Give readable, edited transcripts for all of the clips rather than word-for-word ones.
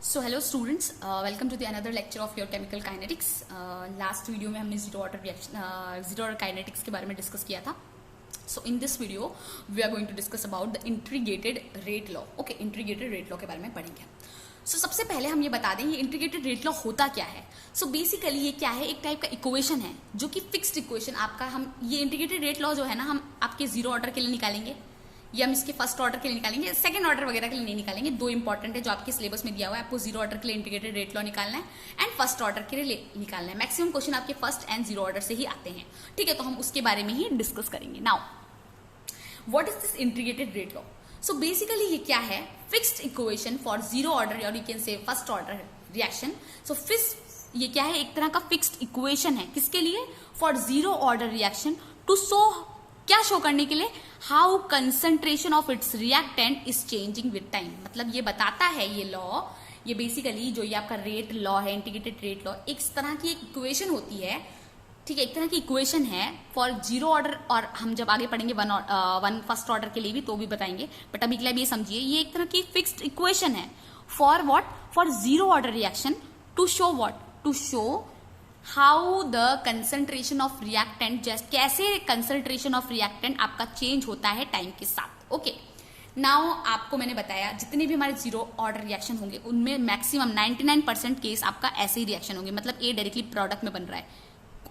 So hello students, welcome to the another lecture of your chemical kinetics. Last video में हमने zero order reaction zero order kinetics के बारे में discuss किया था। So in this video we are going to discuss about the integrated rate law. Okay, integrated rate law के बारे में पढ़ेंगे। सो सबसे पहले हम ये बता दें ये इंटीग्रेटेड रेट लॉ होता क्या है। सो बेसिकली ये क्या है, एक टाइप का इक्वेशन है जो कि फिक्स्ड इक्वेशन आपका, हम ये इंटीग्रेटेड रेट लॉ जो है ना, हम आपके जीरो ऑर्डर के लिए निकालेंगे या हम इसके फर्स्ट ऑर्डर के लिए निकालेंगे, सेकंड ऑर्डर वगैरह के लिए नहीं निकालेंगे। दो इंपॉर्टेंट है जो आपके सिलेबस में दिया हुआ है, आपको जीरो ऑर्डर के लिए इंटीग्रेटेड रेट लॉ निकालना है एंड फर्स्ट ऑर्डर के लिए निकालना है। मैक्सिमम क्वेश्चन आपके फर्स्ट एंड जीरो ऑर्डर से ही आते हैं, ठीक है। तो हम उसके बारे में ही डिस्कस करेंगे। Now what is this integrated rate law? So basically ये क्या है, fixed equation for zero order और you can say first order reaction. So ये क्या है, एक तरह का फिक्स्ड इक्वेशन है किसके लिए, for zero order reaction to show, क्या शो करने के लिए, how concentration of its reactant is changing with time. मतलब ये बताता है ये लॉ, ये बेसिकली जो ये आपका रेट लॉ है, इंटीग्रेटेड रेट लॉ, एक तरह की एक इक्वेशन होती है, ठीक है, एक तरह की इक्वेशन है फॉर जीरो ऑर्डर। और हम जब आगे पढ़ेंगे वन फर्स्ट ऑर्डर के लिए भी तो भी बताएंगे, बट अभी के लिए ये समझिए ये एक तरह की फिक्स्ड इक्वेशन है for what, for zero order reaction to show what, to show how the concentration of reactant, just कैसे कंसंट्रेशन ऑफ रिएक्टेंट आपका चेंज होता है टाइम के साथ। ओके, नाउ आपको मैंने बताया जितने भी हमारे जीरो ऑर्डर रिएक्शन होंगे उनमें मैक्सिमम 99% केस आपका ऐसे ही रिएक्शन होंगे, मतलब ए डायरेक्टली प्रोडक्ट में बन रहा है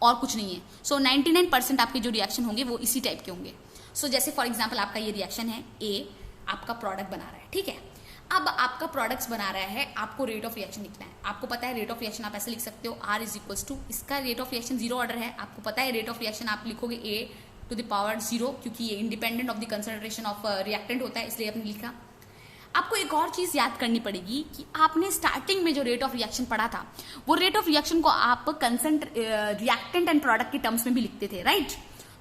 और कुछ नहीं है। सो 99% आपके जो रिएक्शन होंगे वो इसी टाइप के होंगे। सो जैसे फॉर एग्जाम्पल आपका ये रिएक्शन है, ए आपका प्रोडक्ट बना रहा है, ठीक है। अब आपका प्रोडक्ट्स बना रहा है, आपको रेट ऑफ रिएक्शन लिखना है। आपको पता है रेट ऑफ रिएक्शन आप ऐसे लिख सकते हो, R इज इक्वल्स टू, इसका rate of reaction zero order है, आपको पता है रेट ऑफ रिएक्शन आप लिखोगे A to the power zero, क्योंकि ये independent of the concentration of reactant होता है, इसलिए आपने लिखा। आपको एक और चीज याद करनी पड़ेगी कि आपने स्टार्टिंग में जो रेट ऑफ रिएक्शन पढ़ा था वो रेट ऑफ रिएक्शन को आप रिएक्टेंट एंड प्रोडक्ट के टर्म्स में भी लिखते थे, राइट।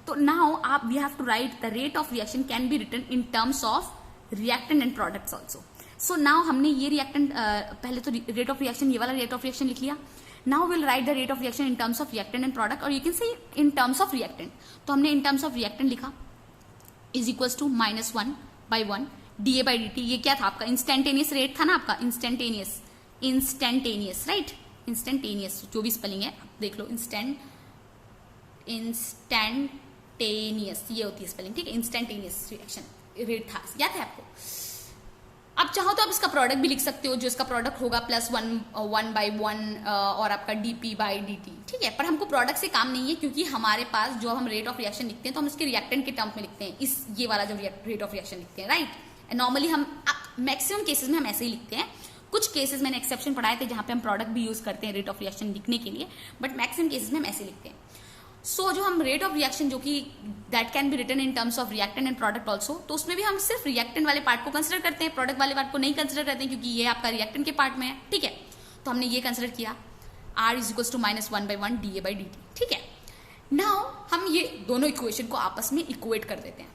तो नाउ आप we have to write the rate of reaction can be written in terms of reactant and products also. So now हमने ये रिएक्टेंट पहले तो रेट ऑफ रिएक्शन, ये वाला रेट ऑफ रिएक्शन लिख लिया। Now will write the rate of reaction in terms of reactant and product, और you can say in terms of reactant. तो हमने इन टर्म्स ऑफ रिएक्टेंट लिखा is equals to -1/1 DA by dt। ये क्या था आपका, इंस्टेंटेनियस रेट था ना आपका, इंस्टेंटेनियस राइट, इंस्टेंटेनियस जो भी स्पेलिंग है आप देख लो, इंस्टेंटेनियस ये होती है स्पेलिंग, ठीक है। इंस्टेंटेनियस रिएक्शन रेट था, याद है आपको। अब चाहो तो आप इसका प्रोडक्ट भी लिख सकते हो, जो इसका प्रोडक्ट होगा +1/1 और आपका dP by dt, ठीक है। पर हमको प्रोडक्ट से काम नहीं है, क्योंकि हमारे पास जो हम रेट ऑफ रिएक्शन लिखते हैं तो हम इसके रिएक्टेंट के टर्म में लिखते हैं, इस ये वाला जो रेट ऑफ रिएक्शन लिखते हैं, राइट। नॉर्मली हम मैक्सिमम केसेस में हम ऐसे ही लिखते हैं। कुछ केसेस मैंने एक्सेप्शन पढ़ाए थे जहां पे हम प्रोडक्ट भी यूज करते हैं रेट ऑफ रिएक्शन लिखने के लिए, बट मैक्सिमम केसेस में हम ऐसे लिखते हैं। सो जो हम रेट ऑफ रिएक्शन जो कि that can be written in terms of reactant and product also, तो उसमें भी हम सिर्फ रिएक्टेंट वाले पार्ट को कंसिडर करते हैं, प्रोडक्ट वाले पार्ट को नहीं कंसिडर करते हैं, क्योंकि ये आपका रिएक्टेंट के पार्ट में है, ठीक है। तो हमने ये कंसिडर किया R is equals to -1/1 DA by dt, ठीक है। नाउ हम ये दोनों इक्वेशन को आपस में इक्वेट कर देते हैं,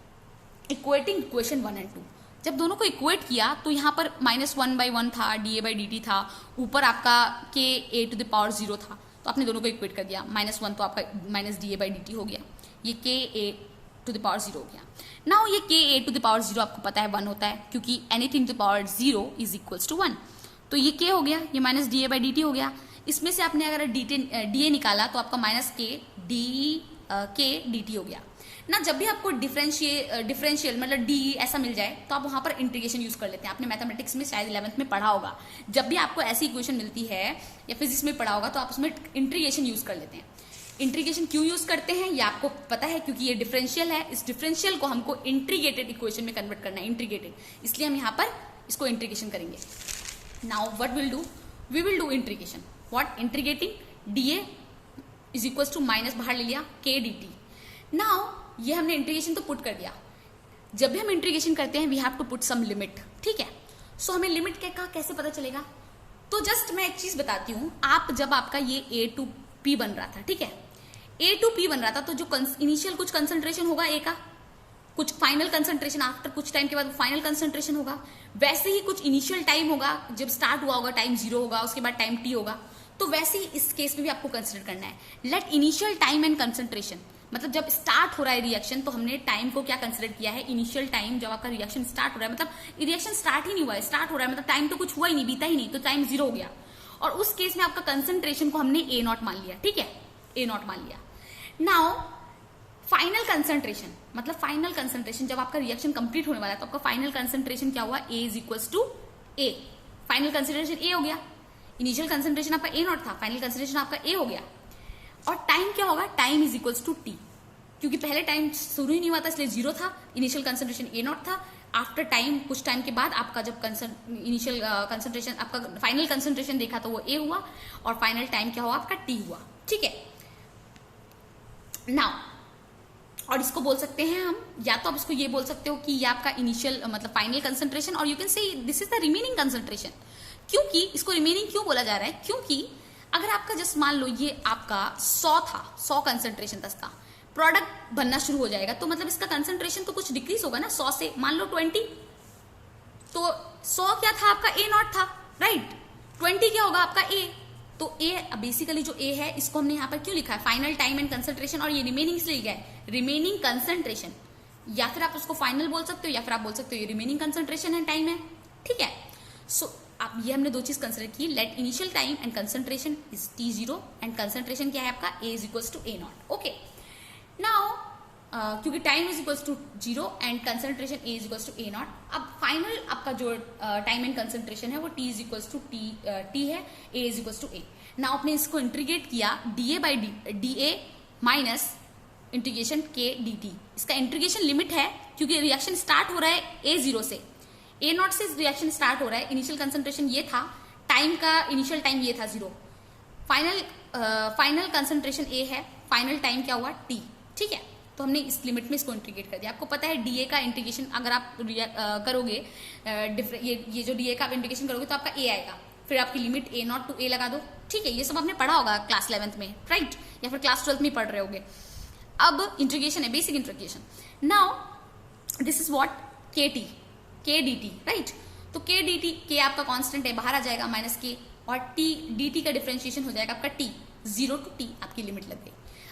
इक्वेटिंग इक्वेशन 1 और 2। जब दोनों को इक्वेट किया तो यहाँ पर -1/1 था, DA by dt था, ऊपर आपका K A to the power 0 था, तो आपने दोनों को इक्वेट कर दिया। -1 तो आपका -DA by dt हो गया, ये K A to the power 0 हो गया। नाउ ये K A to the power 0 आपको पता है 1 होता है, क्योंकि anything to the power 0 is equals to 1। तो ये K हो गया, ये -DA by dt हो गया। इसमें से आपने अगर DA निकाला तो आपका -K dt हो गया ना। जब भी आपको डिफरेंशियल मतलब डी ऐसा मिल जाए तो आप वहां पर इंटीग्रेशन यूज कर लेते हैं। आपने मैथमेटिक्स में शायद 11th में पढ़ा होगा, जब भी आपको ऐसी इक्वेशन मिलती है या फिजिक्स में पढ़ा होगा तो आप उसमें इंटीग्रेशन यूज कर लेते हैं। इंटीग्रेशन क्यों यूज करते हैं ये आपको पता है, क्योंकि ये डिफरेंशियल है, इस डिफरेंशियल को हमको इंटीग्रेटेड इक्वेशन में कन्वर्ट करना है, इंटीग्रेटेड, इसलिए हम यहाँ पर इसको इंटीग्रेशन करेंगे। Now what will do, we will do integration, what, integrating DA is equals to minus बाहर ले लिया K dt। नाउ ये हमने इंटीग्रेशन तो पुट कर दिया। जब भी हम इंटीग्रेशन करते हैं we have to put some limit, ठीक है। सो हमें लिमिट का कैसे पता चलेगा, तो जस्ट मैं एक चीज बताती हूँ। आप जब आपका ये A to P बन रहा था, ठीक है, A to P बन रहा था, तो जो इनिशियल कुछ कंसंट्रेशन होगा A का, कुछ फाइनल कंसंट्रेशन आफ्टर कुछ टाइम के बाद फाइनल कंसंट्रेशन होगा, वैसे ही कुछ इनिशियल टाइम होगा, जब स्टार्ट हुआ होगा टाइम 0 होगा, उसके बाद टाइम T होगा। तो वैसे ही इस केस में भी आपको कंसिडर करना है, let initial time and concentration, मतलब जब स्टार्ट हो रहा है रिएक्शन तो हमने टाइम को क्या कंसिडर किया है, इनिशियल टाइम जब आपका रिएक्शन स्टार्ट हो रहा है, मतलब रिएक्शन स्टार्ट ही नहीं हुआ है, स्टार्ट हो रहा है मतलब टाइम तो कुछ हुआ ही नहीं, बीता ही नहीं, तो टाइम 0 हो गया। और उस केस में आपका कंसंट्रेशन को हमने ए नॉट मान लिया, ठीक है, ए नॉट मान लिया। नाउ फाइनल कंसंट्रेशन, मतलब फाइनल कंसंट्रेशन जब आपका रिएक्शन कंप्लीट होने वाला है तो आपका फाइनल कंसंट्रेशन क्या हुआ, A is equal to A, final concentration A हो गया। इनिशियल कंसंट्रेशन आपका ए नॉट था, फाइनल कंसंट्रेशन आपका ए हो गया। और टाइम क्या होगा, time is equals to T, क्योंकि पहले टाइम शुरू ही नहीं हुआ था इसलिए 0 था, इनिशियल कंसंट्रेशन ए नॉट था। आफ्टर टाइम, कुछ टाइम के बाद आपका जब इनिशियल कंसंट्रेशन, आपका फाइनल कंसंट्रेशन देखा तो वो ए हुआ, और फाइनल टाइम क्या हुआ आपका टी हुआ, ठीक है। नाउ और इसको बोल सकते हैं हम, या तो आप इसको ये बोल सकते हो कि ये आपका इनिशियल मतलब फाइनल कंसंट्रेशन, और यू कैन से this is the remaining concentration. क्योंकि इसको रिमेनिंग क्यों बोला जा रहा है, क्योंकि अगर आपका जस्ट मान लो ये आपका 100 था, 100 कंसंट्रेशन था, इसका प्रोडक्ट बनना शुरू हो जाएगा तो मतलब इसका कंसंट्रेशन तो कुछ डिक्रीज होगा ना, 100 से मान लो 20, तो 100 क्या था आपका ए नॉट था, राइट, 20 क्या होगा आपका ए, तो ए बेसिकली जो ए है इसको हमने यहाँ पर क्यों लिखा है, फाइनल टाइम एंड कंसंट्रेशन, और ये रिमेनिंग से लिखा है, रिमेनिंग कंसंट्रेशन, या फिर आप उसको फाइनल बोल सकते हो या फिर आप बोल सकते हो ये रिमेनिंग कंसंट्रेशन है, टाइम है, ठीक है। सो अब ये हमने दो चीज कंसिडर की, let initial time and concentration is T0 and concentration क्या है आपका A is equals to A naught, okay. Now क्योंकि time is equals to 0 and concentration A is equals to A naught, अब फाइनल आपका जो time and concentration है वो T is equals to T है, A is equals to A। Now आपने इसको integrate किया DA by DA minus integration K dt, इसका इंटीग्रेशन लिमिट है क्योंकि रिएक्शन स्टार्ट हो रहा है A0 से, ए नॉट से रिएक्शन स्टार्ट हो रहा है, इनिशियल कंसंट्रेशन ये था, टाइम का इनिशियल टाइम ये था 0, फाइनल कंसंट्रेशन ए है, फाइनल टाइम क्या हुआ टी, ठीक है। तो हमने इस लिमिट में इसको इंटीग्रेट कर दिया। आपको पता है डीए का इंटीग्रेशन अगर आप करोगे, ये जो डीए का आप इंटीग्रेशन करोगे तो आपका ए आएगा, फिर आपकी लिमिट ए नॉट टू ए लगा दो, ठीक है। ये सब आपने पढ़ा होगा क्लास 11th में, राइट, या फिर क्लास 12th में पढ़ रहे होगे। अब इंटीग्रेशन है, basic integration. Now this is what के dt, राइट, तो के dt, के आपका कांस्टेंट है, बाहर आ जाएगा माइनस के, और टी dt का डिफरेंशिएशन हो जाएगा आपका टी, 0 टू टी आपकी लिमिट लग गई।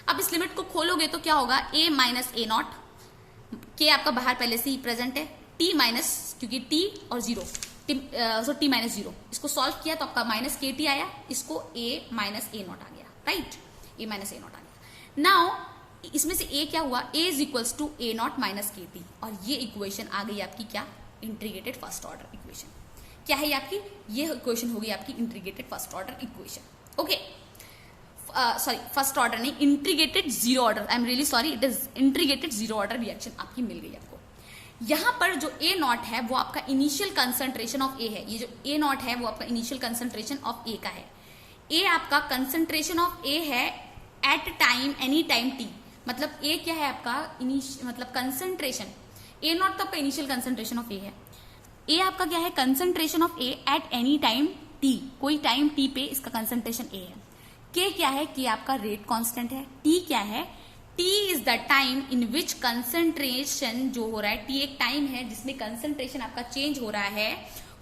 अब इस लिमिट को खोलोगे तो क्या होगा, a माइनस ए नॉट, के आपका बाहर पहले से ही प्रेजेंट है, t माइनस, क्योंकि t और 0, सो t माइनस 0, इसको सॉल्व किया तो आपका माइनस के टी आया, इसको a माइनस ए नॉट आ गया, right, a minus A naught आ गया। नाउ इसमें से a क्या हुआ, a is equals to A naught minus K T, और ये इक्वेशन आ गई आपकी क्या, इंटीग्रेटेड फर्स्ट ऑर्डर इक्वेशन। क्या है आपकी, ये इक्वेशन होगी आपकी integrated first order equation, okay. Sorry, first order नहीं, integrated zero order, I am really sorry, it is integrated zero order reaction आपकी मिल गई आपको। यहां पर जो ए नॉट है वो आपका इनिशियल कंसंट्रेशन ऑफ ए है, ये जो ए नॉट है वो आपका इनिशियल कंसंट्रेशन ऑफ ए का है। ए आपका कंसंट्रेशन ऑफ ए है at time, any time T, मतलब ए क्या है आपका मतलब कंसंट्रेशन, ए नॉट तो आपका इनिशियल कंसंट्रेशन ऑफ ए है, ए आपका क्या है, concentration of A at any time T, कोई टाइम टी पे इसका कंसंट्रेशन ए है। के क्या है, के आपका रेट कांस्टेंट है। टी क्या है, T is the time in which concentration जो हो रहा है, टी एक टाइम है जिसमें कंसंट्रेशन आपका चेंज हो रहा है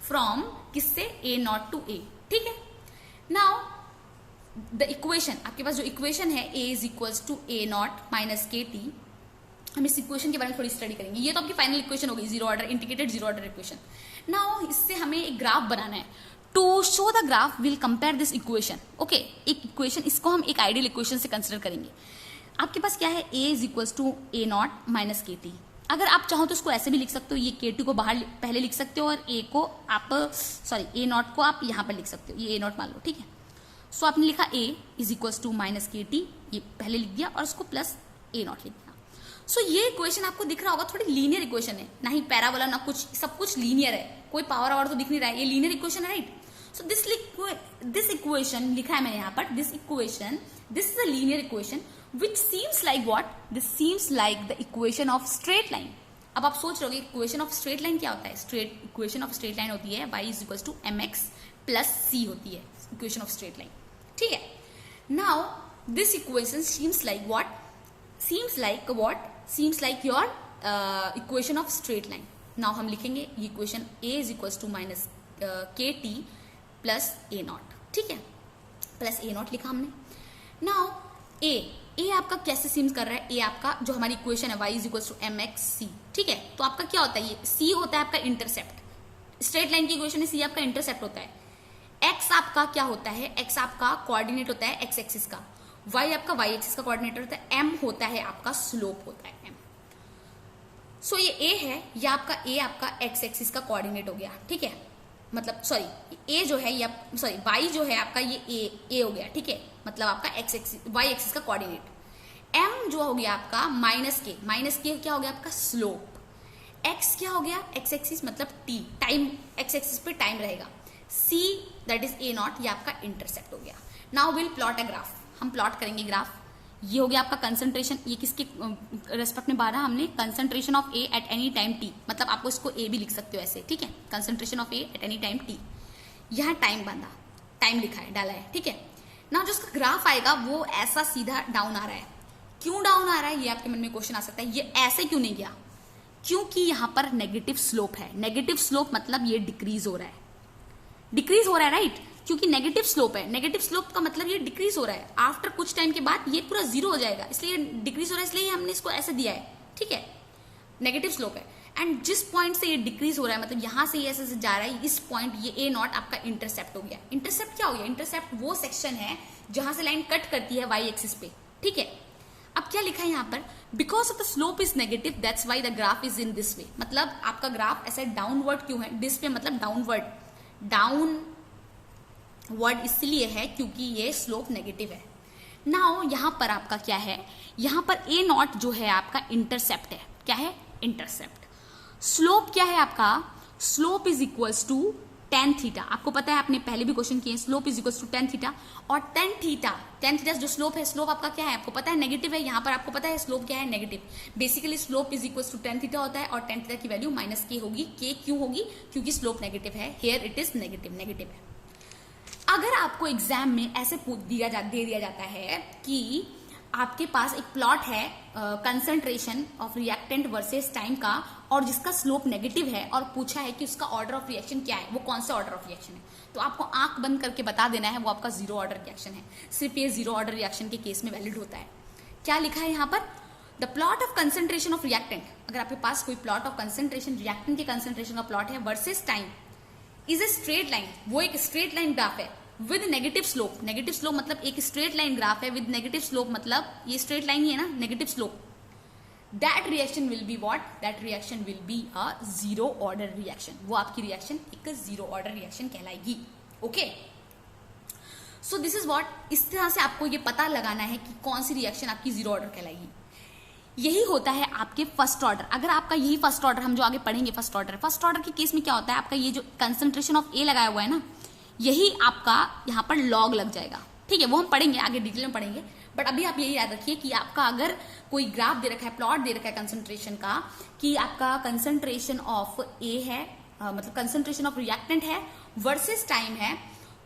फ्रॉम किससे, ए नॉट टू ए, ठीक है। नाउ द इक्वेशन, आपके पास जो इक्वेशन है A is equals to A naught minus K T, हम इस इक्वेशन के बारे में थोड़ी स्टडी करेंगे। ये तो आपकी फाइनल इक्वेशन होगी, zero order, integrated zero order equation. Now इससे हमें एक ग्राफ बनाना है, to show the graph will compare this equation, okay. एक इक्वेशन, इसको हम एक आइडियल इक्वेशन से कंसिडर करेंगे। आपके पास क्या है, a is equals to A naught minus K T. अगर आप चाहो तो इसको ऐसे भी लिख सकते हो, ये के टी को बाहर पहले लिख सकते हो और ए को आप, सॉरी, ए नॉट को आप यहाँ पर लिख सकते हो, ये ए नॉट मान लो, ठीक है। सो आपने लिखा a is equals to minus K T, ये पहले लिख दिया, और इसको प्लस ए नॉट लिख दिया। सो ये इक्वेशन आपको दिख रहा होगा, थोड़ी लीनियर इक्वेशन है, ना ही पैराबोला ना कुछ, सब कुछ लीनियर है, कोई पावर आवर तो दिख नहीं रहा है, ये लीनियर इक्वेशन है, राइट। सो दिस इक्वेशन लिखा है मैंने यहाँ पर, this equation, this is a linear equation which seems like what, this seems like the equation of straight line. अब आप सोच रहे हो इक्वेशन ऑफ स्ट्रेट लाइन क्या होता है, इक्वेशन ऑफ स्ट्रेट लाइन होती है y is equal to mx plus c होती है इक्वेशन ऑफ स्ट्रेट लाइन, ठीक है। Now this equation seems like what, seems like your equation of straight line. Now हम लिखेंगे ये equation a is equal to minus K T plus A naught, ठीक है, plus A not लिखा हमने। Now ए ए आपका कैसे सीम्स कर रहा है, ए आपका जो हमारी इक्वेशन है y is equal to M X C, ठीक है। तो आपका क्या होता है, ये सी होता है आपका इंटरसेप्ट, स्ट्रेट लाइन की इक्वेशन है, सी आपका इंटरसेप्ट होता है। एक्स आपका क्या होता है, एक्स आपका कोऑर्डिनेट होता है एक्स एक्सिस का, वाई आपका वाई एक्सिस का कोऑर्डिनेटर होता है, एम होता है आपका स्लोप होता है एम। सो ये ए है, या आपका ए आपका एक्स एक्सिस का कोऑर्डिनेट हो गया, ठीक है। मतलब सॉरी ए जो है या सॉरी वाई जो है आपका ये ए हो गया, ठीक है। मतलब आपका एक्स एक्सिस वाई एक्सिस का कोऑर्डिनेट। एम जो हो गया आपका माइनस के क्या हो गया आपका स्लोप। एक्स क्या हो गया, एक्स एक्सिस मतलब टी, टाइम एक्स एक्सिस पे टाइम रहेगा। See that is a not, ये आपका इंटरसेप्ट हो गया। Now will plot a graph, हम प्लॉट करेंगे ग्राफ। ये हो गया आपका कंसंट्रेशन, ये किसके रेस्पेक्ट में बारह हमने, concentration of A at any time T, मतलब आपको इसको ए भी लिख सकते हो ऐसे, ठीक है। Concentration of A at any time T, यहाँ टाइम बांधा, टाइम लिखा है, डाला है, ठीक है ना। जो उसका ग्राफ आएगा वो ऐसा सीधा डाउन आ रहा है। क्यों डाउन आ रहा है, ये आपके मन में क्वेश्चन आ सकता है, ये ऐसे क्यों नहीं गया, क्योंकि यहाँ पर नेगेटिव स्लोप है। नेगेटिव स्लोप मतलब ये डिक्रीज हो रहा है, डिक्रीज हो रहा है, राइट। क्योंकि नेगेटिव स्लोप है, नेगेटिव स्लोप का मतलब ये डिक्रीज हो रहा है। आफ्टर कुछ टाइम के बाद ये पूरा जीरो हो जाएगा, इसलिए डिक्रीज हो रहा है, इसलिए हमने इसको ऐसे दिया है, ठीक है। नेगेटिव स्लोप है एंड जिस पॉइंट से ये डिक्रीज हो रहा है, मतलब यहां से ये ऐसे जा रहा है, इस पॉइंट ये ए नॉट आपका इंटरसेप्ट हो गया। इंटरसेप्ट क्या हो गया, इंटरसेप्ट वो सेक्शन है जहां से लाइन कट करती है वाई एक्सिस पे, ठीक है। अब क्या लिखा है यहाँ पर, because of the slope is negative that's why the graph is in this way. मतलब आपका ग्राफ ऐसे डाउनवर्ड क्यों है, दिस पे मतलब डाउनवर्ड, डाउन वर्ड इसलिए है क्योंकि ये स्लोप नेगेटिव है। नाउ यहां पर आपका क्या है, यहां पर ए नॉट जो है आपका इंटरसेप्ट है, क्या है इंटरसेप्ट। स्लोप क्या है आपका, slope is equals to tan theta. आपको पता है, आपने पहले भी क्वेश्चन किए, slope is equals to tan theta. और टेन थीटा जो स्लोप है, स्लोप आपका क्या है आपको पता है नेगेटिव है, यहाँ पर आपको पता है स्लोप क्या है negative. Basically slope is equals to tan theta होता है और टेन थीटा की वैल्यू माइनस के होगी। के क्यों होगी, क्योंकि स्लोप नेगेटिव है, हियर इट इज नेगेटिव है। अगर आपको एग्जाम में ऐसे दे दिया जाता है कि आपके पास एक प्लॉट है concentration of reactant versus time का, और जिसका स्लोप नेगेटिव है, और पूछा है कि उसका ऑर्डर ऑफ रिएक्शन क्या है, वो कौन सा ऑर्डर ऑफ रिएक्शन है, तो आपको आंख बंद करके बता देना है वो आपका जीरो ऑर्डर रिएक्शन है। सिर्फ ये जीरो ऑर्डर रिएक्शन के केस में वैलिड होता है। क्या लिखा है यहाँ पर, the plot of concentration of reactant. अगर आपके पास कोई प्लॉट ऑफ कंसंट्रेशन, रिएक्टेंट के कंसंट्रेशन का प्लॉट है versus time, is a straight line, वो एक स्ट्रेट लाइन ग्राफ है with negative slope. Negative slope मतलब एक स्ट्रेट लाइन ग्राफ है विद नेगेटिव स्लोप, मतलब ये स्ट्रेट लाइन ही है ना, negative slope. That reaction will be what, that reaction will be a zero order reaction. वो आपकी रिएक्शन एक जीरो ऑर्डर रिएक्शन कहलाएगी, okay. So this is what, इस तरह से आपको ये पता लगाना है कि कौन सी रिएक्शन आपकी जीरो ऑर्डर कहलाएगी। यही होता है आपके फर्स्ट ऑर्डर। अगर आपका यही फर्स्ट ऑर्डर, हम जो आगे पढ़ेंगे फर्स्ट ऑर्डर के केस में क्या होता है, आपका ये जो कंसंट्रेशन ऑफ ए लगाया हुआ है ना, यही आपका यहाँ पर लॉग लग जाएगा, ठीक है। वो हम पढ़ेंगे आगे, डिटेल में पढ़ेंगे, बट अभी आप यही याद रखिए कि आपका अगर कोई ग्राफ दे रखा है, प्लॉट दे रखा है कंसंट्रेशन का, कि आपका कंसंट्रेशन ऑफ ए है, मतलब कंसंट्रेशन ऑफ रिएक्टेंट है वर्सेस टाइम है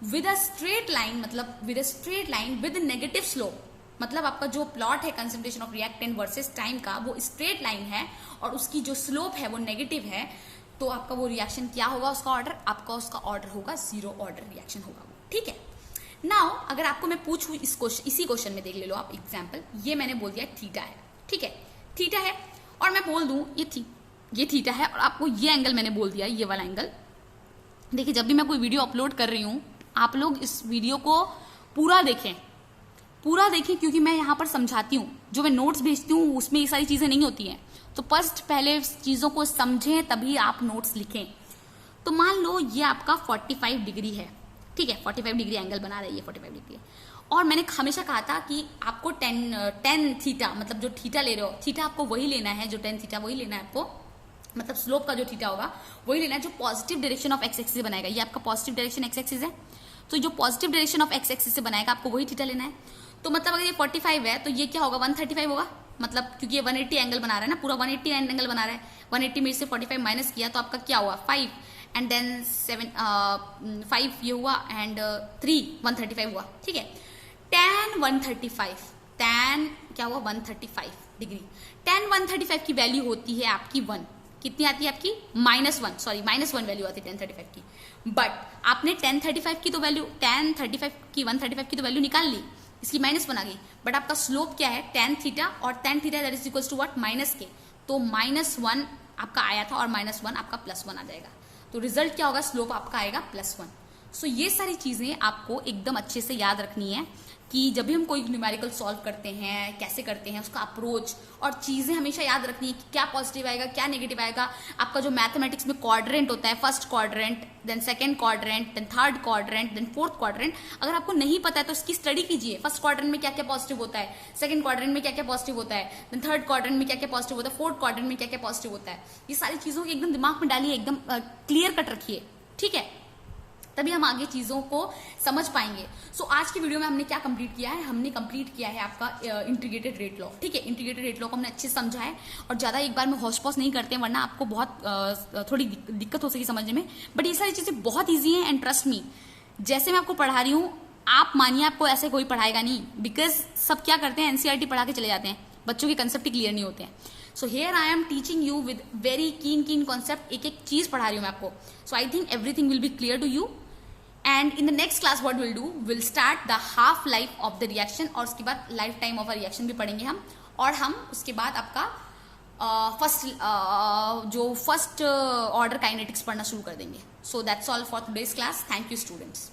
विद अ स्ट्रेट लाइन, मतलब with a straight line with negative slope. मतलब आपका जो प्लॉट है concentration of reactant versus time का, वो स्ट्रेट लाइन है और उसकी जो स्लोप है वो नेगेटिव है, तो आपका वो रिएक्शन क्या होगा, उसका ऑर्डर, आपका उसका ऑर्डर होगा जीरो ऑर्डर रिएक्शन होगा वो, ठीक है। नाउ अगर आपको मैं पूछूं इसी क्वेश्चन में देख ले लो आप एग्जांपल, ये मैंने बोल दिया थीटा है, ठीक है, थीटा है, और मैं बोल दूं ये थीटा है, और आपको ये एंगल मैंने बोल दिया, ये वाला एंगल। देखिए, जब भी मैं कोई वीडियो अपलोड कर रही हूं, आप लोग इस वीडियो को पूरा देखें, क्योंकि मैं यहाँ पर समझाती हूँ, जो मैं नोट्स भेजती हूँ उसमें ये सारी चीजें नहीं होती हैं। तो फर्स्ट पहले चीजों को समझें तभी आप नोट्स लिखें। तो मान लो ये आपका 45 डिग्री है, ठीक है, 45 डिग्री एंगल बना रही है, 45 डिग्री। और मैंने हमेशा कहा था कि आपको टेन थीटा, मतलब जो थीटा ले रहे हो, थीटा आपको वही लेना है, जो टेन थीटा वही लेना है आपको, मतलब स्लोप का जो थीटा होगा वही लेना है जो positive direction of x axis से बनाएगा। ये आपका पॉजिटिव डायरेक्शन एक्स एक्सिस है, तो जो positive direction of x axis से बनाएगा आपको वही थीटा लेना है। तो मतलब अगर ये 45 है तो ये क्या होगा, 135 होगा, मतलब क्योंकि ये 180 एंगल बना रहा है ना, पूरा 180 एंगल बना रहा है। 180 में से 45 माइनस किया तो आपका क्या हुआ, 5 एंड देन 5 ये हुआ एंड 3 135 हुआ, ठीक है। tan 135, tan क्या हुआ 135 डिग्री। tan 135 की वैल्यू होती है आपकी 1, कितनी आती है आपकी -1, सॉरी -1 वैल्यू आती है tan 35 की। बट आपने tan 35 की तो वैल्यू, tan 35 की 135 की तो वैल्यू निकाल ली, इसकी -1 आ गई, बट आपका स्लोप क्या है tan थीटा, और tan theta that is equals to what -k, तो -1 आपका आया था और -1 आपका +1 आ जाएगा, तो रिजल्ट क्या होगा, स्लोप आपका आएगा +1। सो ये सारी चीजें आपको एकदम अच्छे से याद रखनी है कि जब भी हम कोई न्यूमेरिकल सॉल्व करते हैं, कैसे करते हैं, उसका अप्रोच और चीज़ें हमेशा याद रखनी है कि क्या पॉजिटिव आएगा, क्या नेगेटिव आएगा। आपका जो मैथमेटिक्स में क्वाड्रेंट होता है, first quadrant, then second quadrant, then third quadrant, then fourth quadrant, अगर आपको नहीं पता है तो इसकी स्टडी कीजिए। फर्स्ट क्वाड्रेंट में क्या क्या पॉजिटिव होता है, सेकंड क्वाड्रेंट में क्या क्या पॉजिटिव होता है, देन थर्ड क्वाड्रेंट में क्या क्या पॉजिटिव होता है, फोर्थ क्वाड्रेंट में क्या क्या पॉजिटिव होता है। ये सारी चीज़ों को एकदम दिमाग में डालिए, एकदम क्लियर कट रखिए, ठीक है, तभी हम आगे चीज़ों को समझ पाएंगे। सो आज की वीडियो में हमने क्या कंप्लीट किया है, हमने कंप्लीट किया है आपका इंटीग्रेटेड रेट लॉ, ठीक है। इंटीग्रेटेड रेट लॉ को हमने अच्छे से समझा है, और ज़्यादा एक बार में होश पॉस नहीं करते हैं, वरना आपको बहुत थोड़ी दिक्कत हो सकेगी समझने में। बट ये सारी चीज़ें बहुत ईजी हैं, एंड ट्रस्ट मी, जैसे मैं आपको पढ़ा रही हूँ, आप मानिए आपको ऐसे कोई पढ़ाएगा नहीं, बिकॉज सब क्या करते हैं, एनसीईआरटी पढ़ा के चले जाते हैं, बच्चों के कंसेप्ट ही क्लियर नहीं होते हैं। So here I am teaching you with very keen concept, एक एक चीज़ पढ़ा रही हूँ मैं आपको। So I think everything will be clear to you. And in the next class what we'll do, we'll start the half life of the reaction, और उसके बाद life time of a reaction भी पढ़ेंगे हम, और हम उसके बाद आपका फर्स्ट ऑर्डर काइनेटिक्स पढ़ना शुरू कर देंगे। So that's all for today's class. Thank you students.